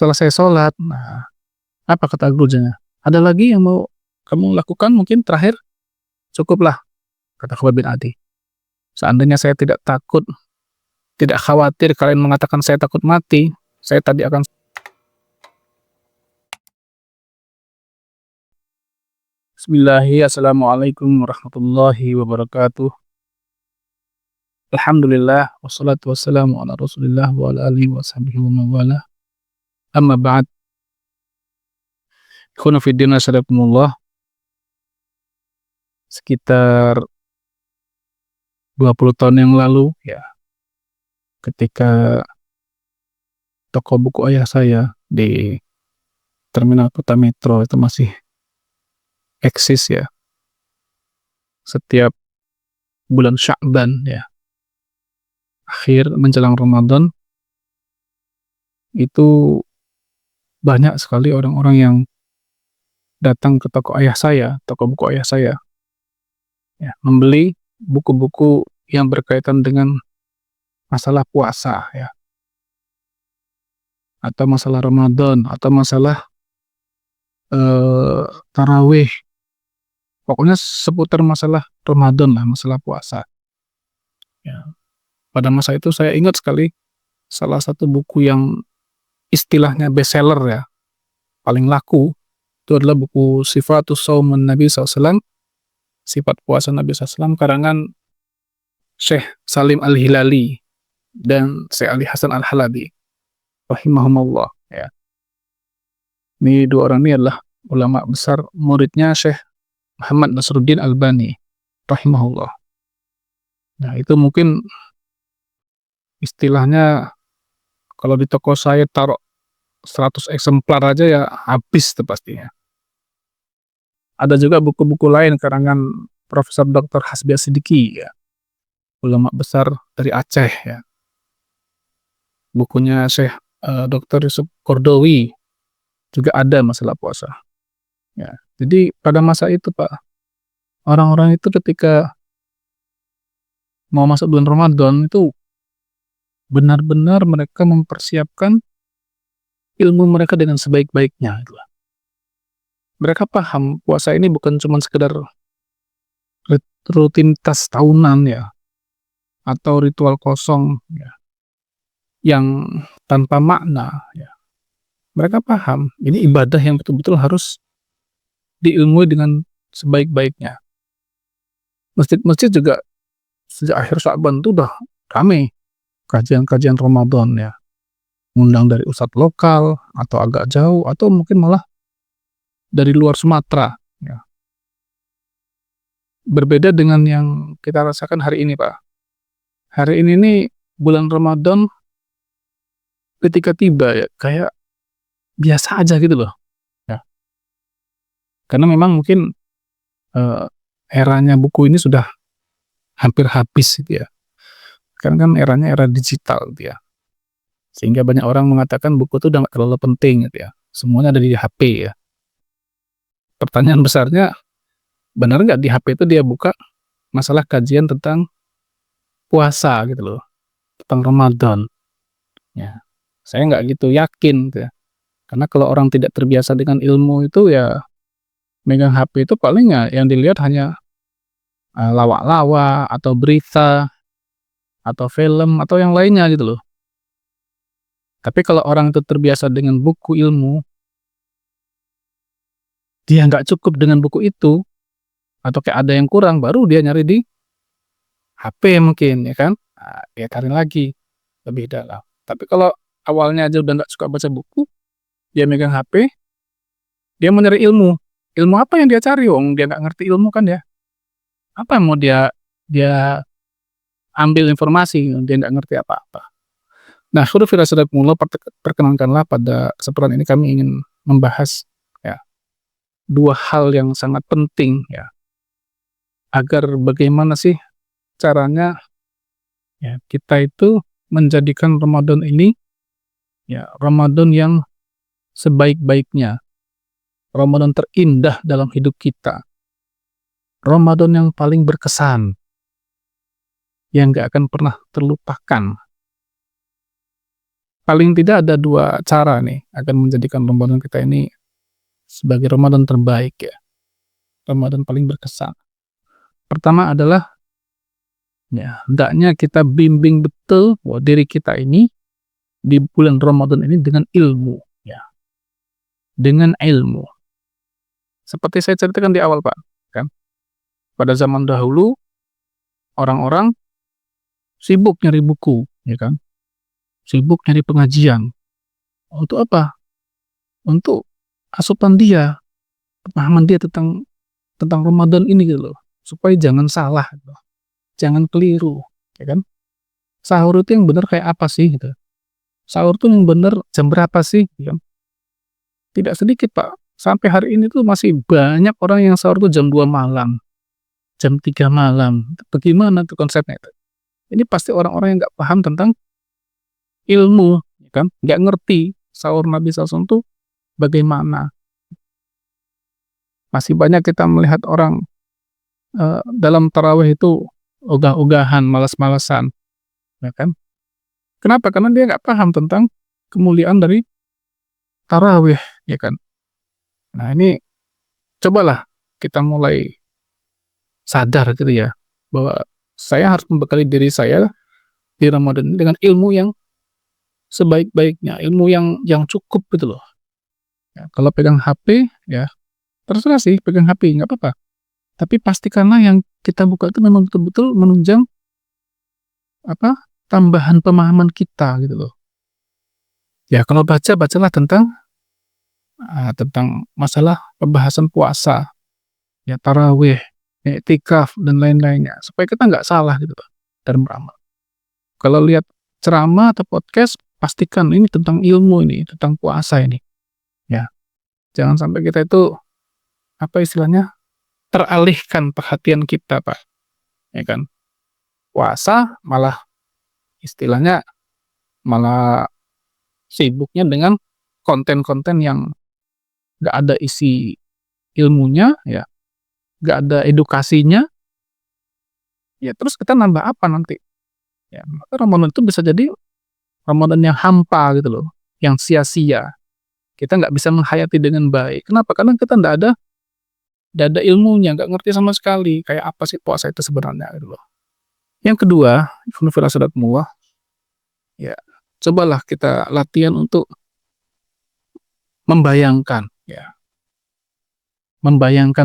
selesai sholat, nah, apa kata gurunya, "Ada lagi yang mau kamu lakukan mungkin terakhir?" "Cukuplah," kata Khubayb bin Adi. "Seandainya saya tidak takut, tidak khawatir kalian mengatakan saya takut mati, saya tadi akan." Assalamualaikum warahmatullahi wabarakatuh. Alhamdulillah wassalatu wassalamu ala Rasulillah wa ala alihi wa sahbihi wa man walah. Amma ba'd. Ikhwana fiddin asyhadakumullah. Sekitar 20 tahun yang lalu ya, ketika toko buku ayah saya di Terminal Kota Metro itu masih eksis ya. Setiap bulan Sya'ban ya, akhir menjelang Ramadan, itu banyak sekali orang-orang yang datang ke toko ayah saya, toko buku ayah saya, ya, membeli buku-buku yang berkaitan dengan masalah puasa ya, atau masalah Ramadan, atau masalah tarawih, pokoknya seputar masalah Ramadan lah, masalah puasa. Ya. Pada masa itu saya ingat sekali salah satu buku yang istilahnya bestseller ya, paling laku, itu adalah buku Sifatus Shaumun Nabi SAW, sifat puasa Nabi SAW, karangan Syekh Salim Al-Hilali dan Syekh Ali Hasan Al-Halabi rahimahumullah ya. Ini dua orang ini adalah ulama besar, muridnya Syekh Muhammad Nasruddin Albani rahimahullah. Nah, itu mungkin istilahnya kalau di toko saya taruh 100 eksemplar aja ya habis tuh pastinya. Ada juga buku-buku lain karangan Profesor Dr. Hasbi As-Siddiqi ya, ulama besar dari Aceh ya. Bukunya Syekh Dr. Yusuf Kordowi juga ada masalah puasa. Ya. Jadi pada masa itu Pak, orang-orang itu ketika mau masuk bulan Ramadan itu benar-benar mereka mempersiapkan ilmu mereka dengan sebaik-baiknya gitu. Mereka paham puasa ini bukan cuma sekedar rutinitas tahunan ya, atau ritual kosong ya, yang tanpa makna ya. Mereka paham ini ibadah yang betul-betul harus diilmui dengan sebaik-baiknya. Masjid-masjid juga sejak akhir Sya'ban itu udah ramai kajian-kajian Ramadan ya, undang dari ustadz lokal atau agak jauh atau mungkin malah dari luar Sumatera ya. Berbeda dengan yang kita rasakan hari ini Pak. Hari ini nih bulan Ramadan ketika tiba ya kayak biasa aja gitu loh ya. Karena memang mungkin eranya buku ini sudah hampir habis gitu ya. Karena kan eranya era digital gitu ya. Sehingga banyak orang mengatakan buku itu udah gak terlalu penting gitu ya. Semuanya ada di HP ya. Pertanyaan besarnya, benar nggak di HP itu dia buka masalah kajian tentang puasa gitu loh, tentang Ramadan ya. Saya nggak gitu yakin gitu ya. Karena kalau orang tidak terbiasa dengan ilmu itu ya megang HP itu paling ya yang dilihat hanya lawak-lawak atau berita atau film atau yang lainnya gitu loh. Tapi kalau orang itu terbiasa dengan buku ilmu, dia nggak cukup dengan buku itu, atau kayak ada yang kurang, baru dia nyari di HP mungkin ya kan, nah, dia cari lagi lebih dalam. Tapi kalau awalnya aja udah nggak suka baca buku, dia megang HP, dia mau nyari ilmu. Ilmu apa yang dia cari? Wong dia nggak ngerti ilmu kan ya. Apa yang mau dia dia ambil informasi, dia nggak ngerti apa-apa. Nah, perkenankanlah pada kesempatan ini kami ingin membahas ya dua hal yang sangat penting ya, agar bagaimana sih caranya ya kita itu menjadikan Ramadan ini ya Ramadan yang sebaik-baiknya, Ramadan terindah dalam hidup kita, Ramadan yang paling berkesan, yang gak akan pernah terlupakan. paling tidak ada 2 cara nih akan menjadikan Ramadan kita ini sebagai Ramadan terbaik ya, Ramadan paling berkesan. Pertama adalah, ya hendaknya kita bimbing betul bahwa diri kita ini di bulan Ramadan ini dengan ilmu, ya, dengan ilmu. Seperti saya ceritakan di awal, Pak, kan, pada zaman dahulu orang-orang sibuk nyari buku, ya kan, sibuk nyari pengajian. Untuk apa? Untuk asupan dia, pemahaman dia tentang Ramadan ini gitu loh, supaya jangan salah gitu, jangan keliru, ya kan. Sahur itu yang benar kayak apa sih gitu. Sahur tuh yang benar jam berapa sih, ya kan. Tidak sedikit, Pak, sampai hari ini tuh masih banyak orang yang sahur tuh jam 2 malam, jam 3 malam. Bagaimana tuh konsepnya itu? Ini pasti orang-orang yang nggak paham tentang ilmu, ya kan, nggak ngerti sahur Nabi SAW tuh bagaimana. Masih banyak kita melihat orang dalam tarawih itu ogah-ogahan, malas-malasan, ya kan. Kenapa? Karena dia nggak paham tentang kemuliaan dari tarawih, ya kan. Nah ini cobalah kita mulai sadar gitu ya, bahwa saya harus membekali diri saya di Ramadan ini dengan ilmu yang sebaik-baiknya, ilmu yang cukup gitu loh. Ya, kalau pegang HP, ya terserah sih pegang HP, nggak apa-apa. Tapi pastikanlah yang kita buka itu memang betul-betul menunjang tambahan pemahaman kita gitu loh. Ya kalau bacalah tentang masalah pembahasan puasa, ya tarawih, iktikaf dan lain-lainnya, supaya kita nggak salah gitu loh dalam beramal. Kalau lihat ceramah atau podcast, pastikan ini tentang ilmu ini, tentang puasa ini. Ya, jangan sampai kita itu istilahnya teralihkan perhatian kita, Pak. Ya kan? Puasa malah istilahnya malah sibuknya dengan konten-konten yang nggak ada isi ilmunya, ya, nggak ada edukasinya, ya terus kita nambah apa nanti? Ya, maka Ramadan itu bisa jadi Ramadan yang hampa gitu loh, yang sia-sia. Kita nggak bisa menghayati dengan baik. Kenapa? Karena kita nggak ada ilmunya, nggak ngerti sama sekali kayak apa sih puasa itu sebenarnya gitu loh. Yang kedua, ikhwan fillah saudarakumullah, ya cobalah kita latihan untuk membayangkan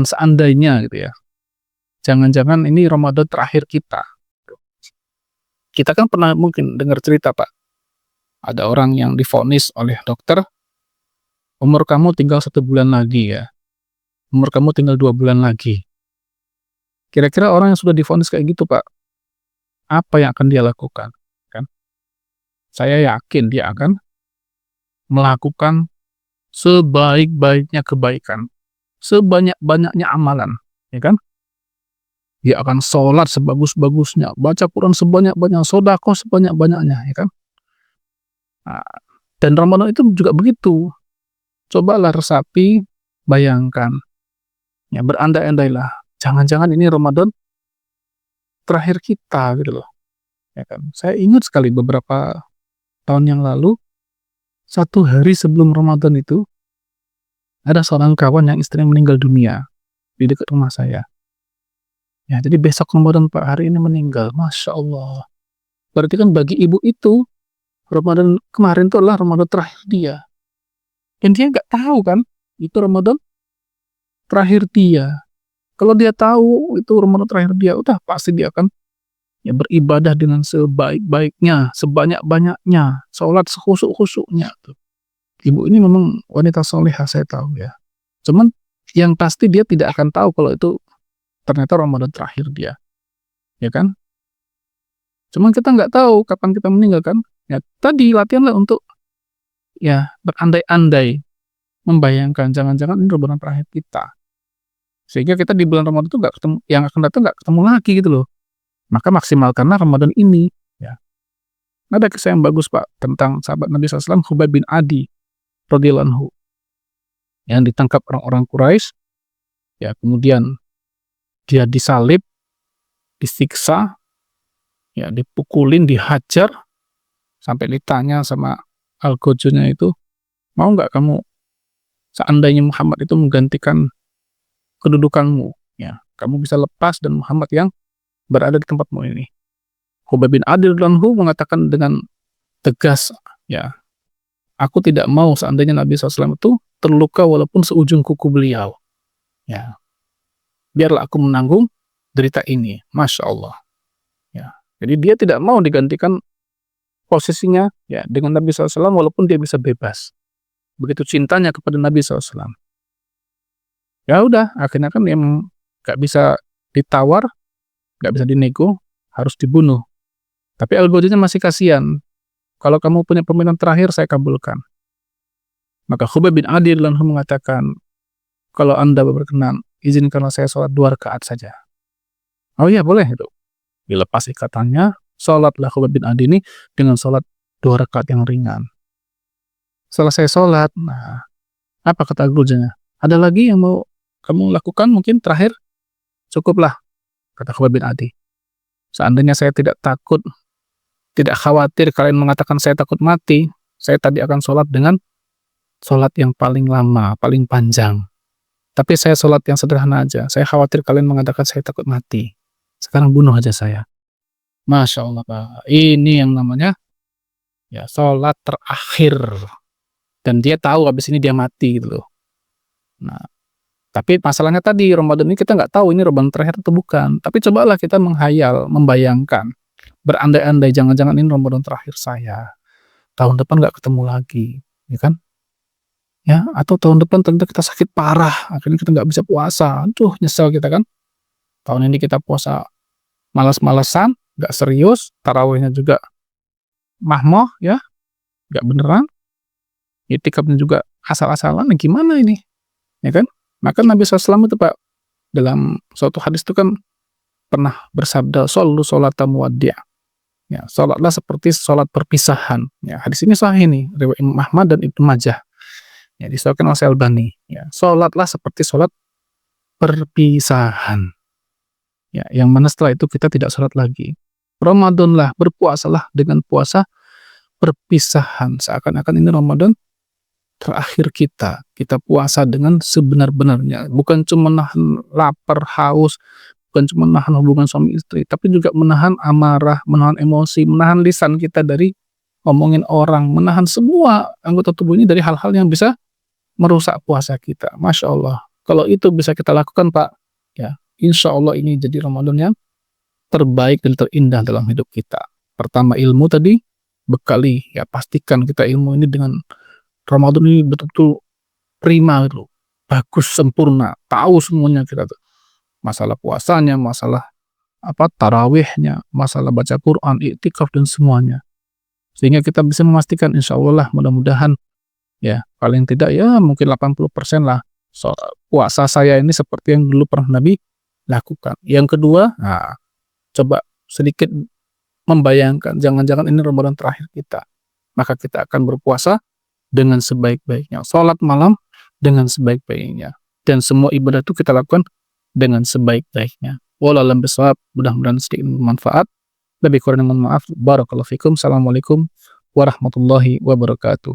seandainya gitu ya. Jangan-jangan ini Ramadan terakhir kita. Kita kan pernah mungkin dengar cerita, Pak. Ada orang yang divonis oleh dokter, umur kamu tinggal 1 bulan lagi ya. Umur kamu tinggal 2 bulan lagi. Kira-kira orang yang sudah divonis kayak gitu, Pak, apa yang akan dia lakukan? Kan? Saya yakin dia akan melakukan sebaik-baiknya kebaikan, sebanyak-banyaknya amalan, ya kan? Dia akan sholat sebagus-bagusnya, baca Quran sebanyak-banyaknya, sedekah sebanyak-banyaknya, ya kan? Nah, dan Ramadan itu juga begitu. Cobalah resapi, bayangkan, ya berandai-andailah, jangan-jangan ini Ramadan terakhir kita gitu loh, ya kan? Saya ingat sekali beberapa tahun yang lalu, 1 hari sebelum Ramadan itu, ada seorang kawan yang istrinya meninggal dunia di dekat rumah saya. Ya, jadi besok Ramadan, Pak, hari ini meninggal. Masya Allah. Berarti kan bagi ibu itu, Ramadan kemarin itu adalah Ramadan terakhir dia. Dan dia nggak tahu kan, itu Ramadan terakhir dia. Kalau dia tahu itu Ramadan terakhir dia, udah pasti dia akan ya beribadah dengan sebaik-baiknya, sebanyak-banyaknya, sholat sekhusyuk-khusyuknya. Ibu ini memang wanita solehah, saya tahu ya. Cuman yang pasti dia tidak akan tahu kalau itu ternyata Ramadan terakhir dia, ya kan? Cuman kita nggak tahu kapan kita meninggal kan? Ya tadi latihanlah untuk ya berandai-andai, membayangkan jangan-jangan ini Ramadan terakhir kita, sehingga kita di bulan Ramadan itu nggak ketemu, yang akan datang nggak ketemu lagi gitu loh. Maka maksimalkanlah Ramadan ini. Ya, ada kisah yang bagus, Pak, tentang sahabat Nabi SAW, Khubayb bin Adi radhiyallahu anhu, yang ditangkap orang-orang Quraisy, ya kemudian dia disalib, disiksa, ya dipukulin, dihajar, sampai ditanya sama Al-Ghazounya itu, "Mau nggak kamu seandainya Muhammad itu menggantikan kedudukanmu, ya, kamu bisa lepas dan Muhammad yang berada di tempatmu ini." Khubayb bin Adi radhiyallahu anhu mengatakan dengan tegas, ya, "Aku tidak mau seandainya Nabi SAW itu terluka walaupun seujung kuku beliau. Ya, biarlah aku menanggung derita ini." Masya Allah. Ya. Jadi dia tidak mau digantikan posisinya ya dengan Nabi SAW walaupun dia bisa bebas. Begitu cintanya kepada Nabi SAW. Ya udah, akhirnya kan yang nggak bisa ditawar, nggak bisa dinego, harus dibunuh. Tapi Al-Ghazounya masih kasihan. "Kalau kamu punya permintaan terakhir, saya kabulkan." Maka Khubayb bin Adi radhiyallahu anhu mengatakan, "Kalau Anda berkenan, izinkanlah saya sholat 2 rakaat saja." "Oh iya, boleh," itu. Dilepas ikatannya, sholatlah Khubayb bin Adi ini dengan sholat 2 rakaat yang ringan. Selesai sholat, nah, apa kata Al-Ghazounya? "Ada lagi yang mau kamu lakukan mungkin terakhir?" "Cukuplah," kata Khubayb bin Adi. "Seandainya saya tidak takut, tidak khawatir kalian mengatakan saya takut mati, saya tadi akan sholat dengan sholat yang paling lama, paling panjang. Tapi saya sholat yang sederhana aja. Saya khawatir kalian mengatakan saya takut mati. Sekarang bunuh aja saya." Masya Allah, Pak. Ini yang namanya ya sholat terakhir. Dan dia tahu habis ini dia mati gitu loh. Nah, tapi masalahnya tadi Ramadan ini kita nggak tahu ini Ramadan terakhir atau bukan. Tapi cobalah kita menghayal, membayangkan, berandai-andai jangan-jangan ini Ramadan terakhir saya. Tahun depan nggak ketemu lagi, ya kan? Ya, atau tahun depan ternyata kita sakit parah, akhirnya kita nggak bisa puasa. Aduh, nyesel kita kan. Tahun ini kita puasa malas-malesan, nggak serius, tarawihnya juga mahmoh ya, nggak beneran, iktikafnya juga asal-asalan, nah gimana ini? Ya kan? Maka Nabi SAW itu Pak, dalam suatu hadis itu kan pernah bersabda, "Shollu sholata muwaddi'." Ya, sholatlah seperti sholat perpisahan. Ya, hadis ini sahih nih, riwayat Imam Ahmad dan Ibnu Majah. Ya, disahihkan oleh Al-Albani. Ya, sholatlah seperti sholat perpisahan. Ya, yang mana setelah itu kita tidak sholat lagi. Ramadanlah, berpuasalah dengan puasa perpisahan. Seakan-akan ini Ramadan terakhir kita. Kita puasa dengan sebenar-benarnya. Bukan cuma nahan lapar, haus, bukan cuma menahan hubungan suami istri, tapi juga menahan amarah, menahan emosi, menahan lisan kita dari ngomongin orang, menahan semua anggota tubuh ini dari hal-hal yang bisa merusak puasa kita. Masya Allah. Kalau itu bisa kita lakukan Pak, ya insya Allah ini jadi Ramadan yang terbaik dan terindah dalam hidup kita. Pertama ilmu tadi, bekali, ya pastikan kita ilmu ini dengan Ramadan ini betul-betul prima gitu, bagus, sempurna, tahu semuanya kita tuh. Masalah puasanya, masalah tarawihnya, masalah baca Quran, iktikaf dan semuanya. Sehingga kita bisa memastikan insya Allah lah mudah-mudahan ya paling tidak ya mungkin 80% lah puasa saya ini seperti yang dulu pernah Nabi lakukan. Yang kedua, nah, coba sedikit membayangkan jangan-jangan ini Ramadan terakhir kita. Maka kita akan berpuasa dengan sebaik-baiknya. Sholat malam dengan sebaik-baiknya. Dan semua ibadah itu kita lakukan dengan sebaik-baiknya. Wallahu a'lam bishawab. Mudah-mudahan sedikit bermanfaat. Lebih kurang mohon maaf. Barakallahu fikum. Assalamualaikum warahmatullahi wabarakatuh.